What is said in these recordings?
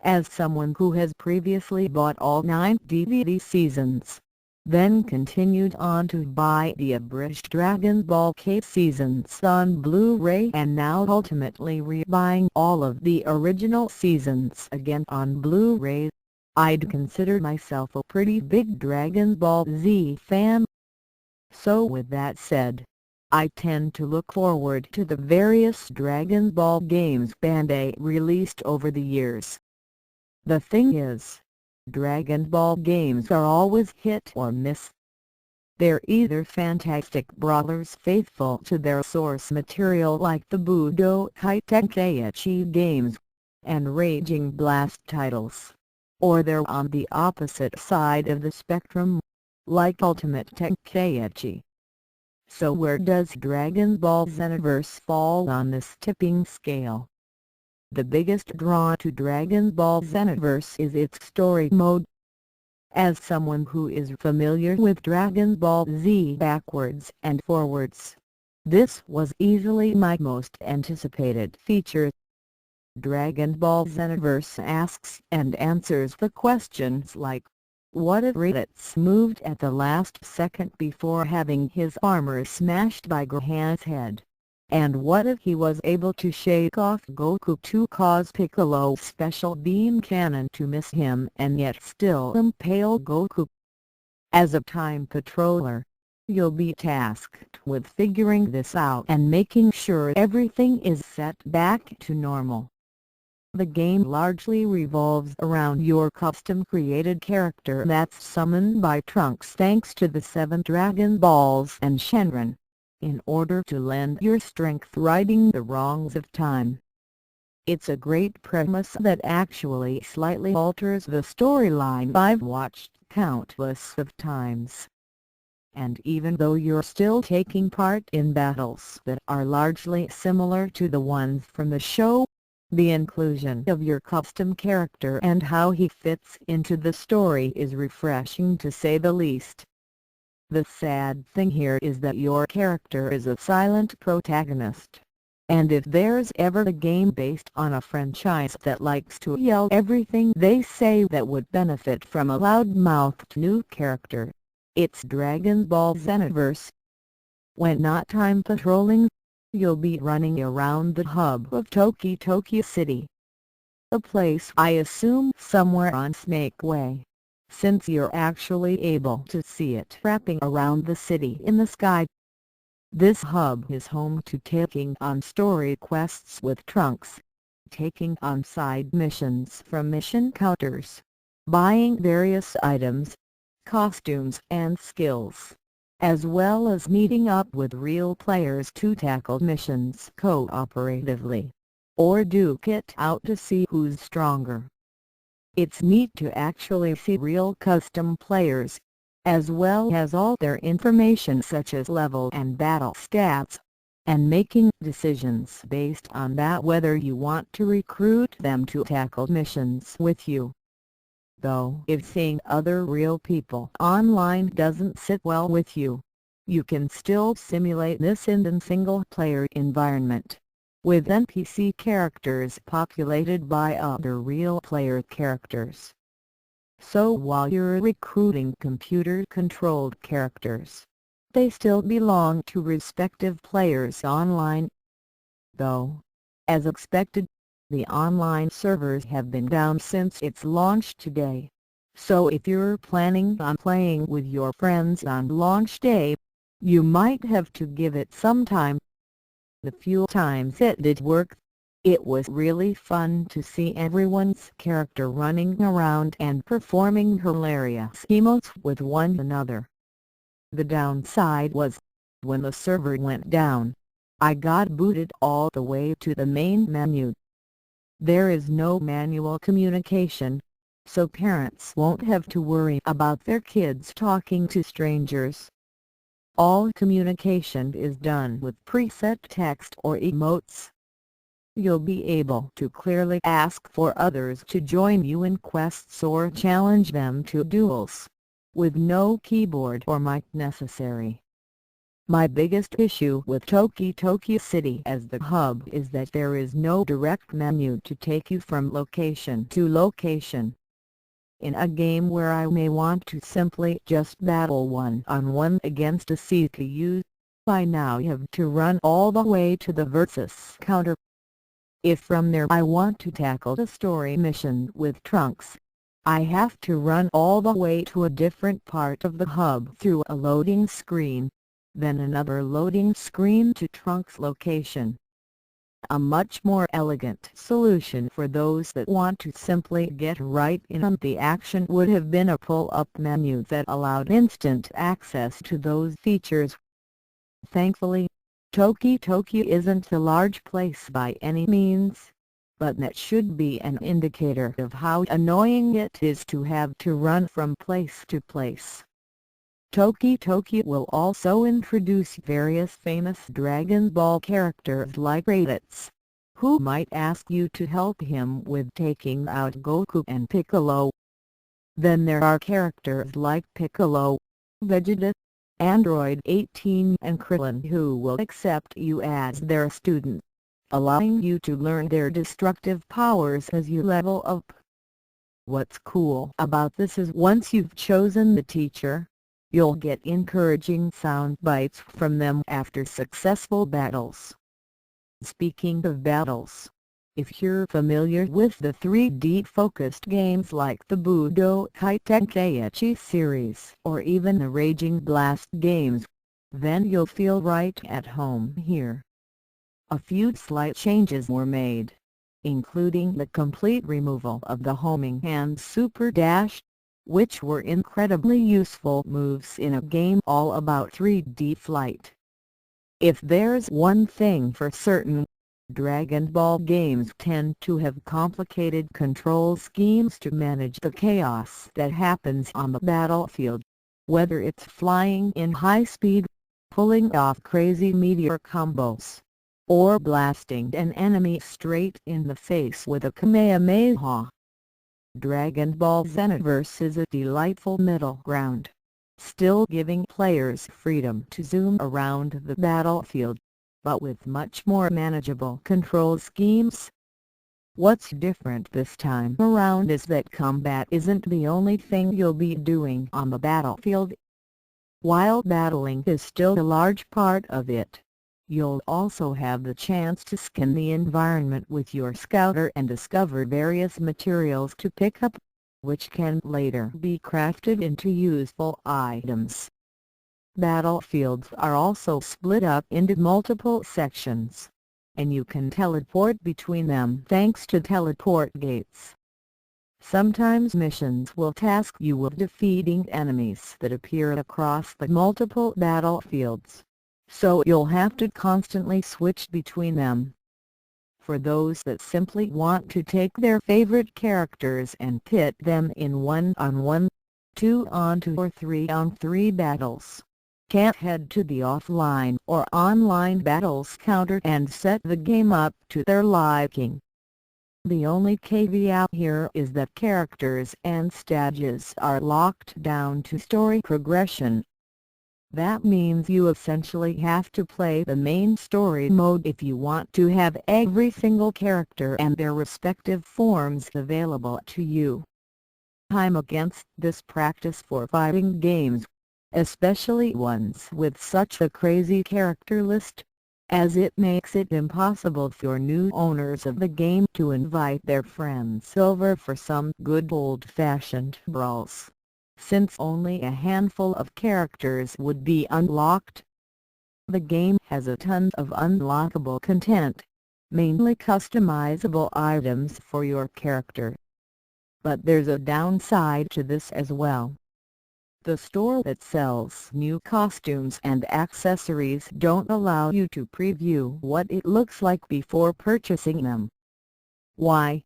As someone who has previously bought all 9 DVD seasons, then continued on to buy the abridged Dragon Ball K seasons on Blu-ray and now ultimately rebuying all of the original seasons again on Blu-ray, I'd consider myself a pretty big Dragon Ball Z fan. So with that said, I tend to look forward to the various Dragon Ball games Bandai released over the years. The thing is, Dragon Ball games are always hit or miss. They're either fantastic brawlers faithful to their source material like the Budokai Tenkaichi games, and Raging Blast titles, or they're on the opposite side of the spectrum, like Ultimate Tenkaichi. So where does Dragon Ball Xenoverse fall on this tipping scale? The biggest draw to Dragon Ball Xenoverse is its story mode. As someone who is familiar with Dragon Ball Z backwards and forwards, this was easily my most anticipated feature. Dragon Ball Xenoverse asks and answers the questions like, what if Raditz moved at the last second before having his armor smashed by Gohan's head? And what if he was able to shake off Goku to cause Piccolo's special beam cannon to miss him and yet still impale Goku? As a time patroller, you'll be tasked with figuring this out and making sure everything is set back to normal. The game largely revolves around your custom-created character that's summoned by Trunks thanks to the 7 Dragon Balls and Shenron, in order to lend your strength righting the wrongs of time. It's a great premise that actually slightly alters the storyline I've watched countless of times. And even though you're still taking part in battles that are largely similar to the ones from the show, the inclusion of your custom character and how he fits into the story is refreshing to say the least. The sad thing here is that your character is a silent protagonist, and if there's ever a game based on a franchise that likes to yell everything they say that would benefit from a loud-mouthed new character, it's Dragon Ball Xenoverse. When not time patrolling, you'll be running around the hub of Toki City, a place I assume somewhere on Snake Way, since you're actually able to see it wrapping around the city in the sky. This hub is home to taking on story quests with Trunks, taking on side missions from mission counters, buying various items, costumes and skills, as well as meeting up with real players to tackle missions cooperatively, or duke it out to see who's stronger. It's neat to actually see real custom players, as well as all their information such as level and battle stats, and making decisions based on that whether you want to recruit them to tackle missions with you. Though if seeing other real people online doesn't sit well with you, you can still simulate this in a single-player environment, with NPC characters populated by other real player characters. So while you're recruiting computer-controlled characters, they still belong to respective players online. Though, as expected, the online servers have been down since its launch today, so if you're planning on playing with your friends on launch day, you might have to give it some time. The few times it did work, it was really fun to see everyone's character running around and performing hilarious emotes with one another. The downside was, when the server went down, I got booted all the way to the main menu. There is no manual communication, so parents won't have to worry about their kids talking to strangers. All communication is done with preset text or emotes. You'll be able to clearly ask for others to join you in quests or challenge them to duels, with no keyboard or mic necessary. My biggest issue with Toki City as the hub is that there is no direct menu to take you from location to location. In a game where I may want to simply just battle one-on-one against a CPU, I now have to run all the way to the Versus counter. If from there I want to tackle a story mission with Trunks, I have to run all the way to a different part of the hub through a loading screen, then another loading screen to Trunks' location. A much more elegant solution for those that want to simply get right in on the action would have been a pull-up menu that allowed instant access to those features. Thankfully, Toki isn't a large place by any means, but that should be an indicator of how annoying it is to have to run from place to place. Toki will also introduce various famous Dragon Ball characters like Raditz, who might ask you to help him with taking out Goku and Piccolo. Then there are characters like Piccolo, Vegeta, Android 18 and Krillin who will accept you as their student, allowing you to learn their destructive powers as you level up. What's cool about this is once you've chosen the teacher, you'll get encouraging sound bites from them after successful battles. Speaking of battles, if you're familiar with the 3D-focused games like the Budokai Tenkaichi series or even the Raging Blast games, then you'll feel right at home here. A few slight changes were made, including the complete removal of the homing and super dash, which were incredibly useful moves in a game all about 3D flight. If there's one thing for certain, Dragon Ball games tend to have complicated control schemes to manage the chaos that happens on the battlefield, whether it's flying in high speed, pulling off crazy meteor combos, or blasting an enemy straight in the face with a Kamehameha. Dragon Ball Xenoverse is a delightful middle ground, still giving players freedom to zoom around the battlefield, but with much more manageable control schemes. What's different this time around is that combat isn't the only thing you'll be doing on the battlefield. While battling is still a large part of it, you'll also have the chance to scan the environment with your scouter and discover various materials to pick up, which can later be crafted into useful items. Battlefields are also split up into multiple sections, and you can teleport between them thanks to teleport gates. Sometimes missions will task you with defeating enemies that appear across the multiple battlefields, so you'll have to constantly switch between them. For those that simply want to take their favorite characters and pit them in 1-on-1, 2-on-2 or 3-on-3 battles, can't head to the offline or online battles counter and set the game up to their liking. The only caveat here is that characters and stages are locked down to story progression. That means you essentially have to play the main story mode if you want to have every single character and their respective forms available to you. I'm against this practice for fighting games, especially ones with such a crazy character list, as it makes it impossible for new owners of the game to invite their friends over for some good old-fashioned brawls, since only a handful of characters would be unlocked. The game has a ton of unlockable content, mainly customizable items for your character. But there's a downside to this as well. The store that sells new costumes and accessories don't allow you to preview what it looks like before purchasing them. Why?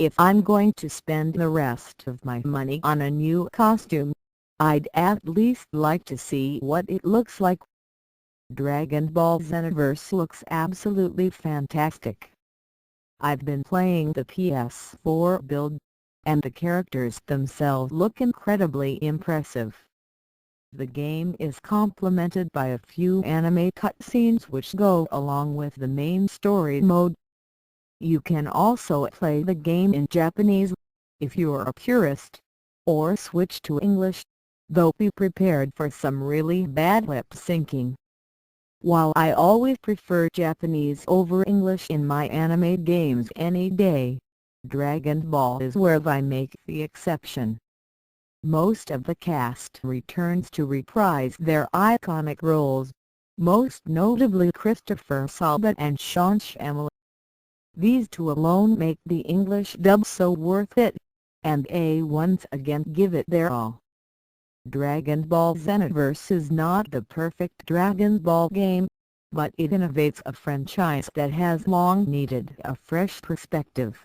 If I'm going to spend the rest of my money on a new costume, I'd at least like to see what it looks like. Dragon Ball Xenoverse looks absolutely fantastic. I've been playing the PS4 build, and the characters themselves look incredibly impressive. The game is complemented by a few anime cutscenes which go along with the main story mode. You can also play the game in Japanese, if you're a purist, or switch to English, though be prepared for some really bad lip syncing. While I always prefer Japanese over English in my anime games any day, Dragon Ball is where I make the exception. Most of the cast returns to reprise their iconic roles, most notably Christopher Sabat and Sean Shamala. These two alone make the English dub so worth it, and they once again give it their all. Dragon Ball Xenoverse is not the perfect Dragon Ball game, but it innovates a franchise that has long needed a fresh perspective.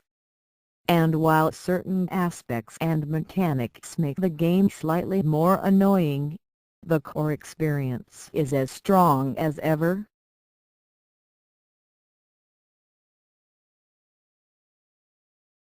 And while certain aspects and mechanics make the game slightly more annoying, the core experience is as strong as ever.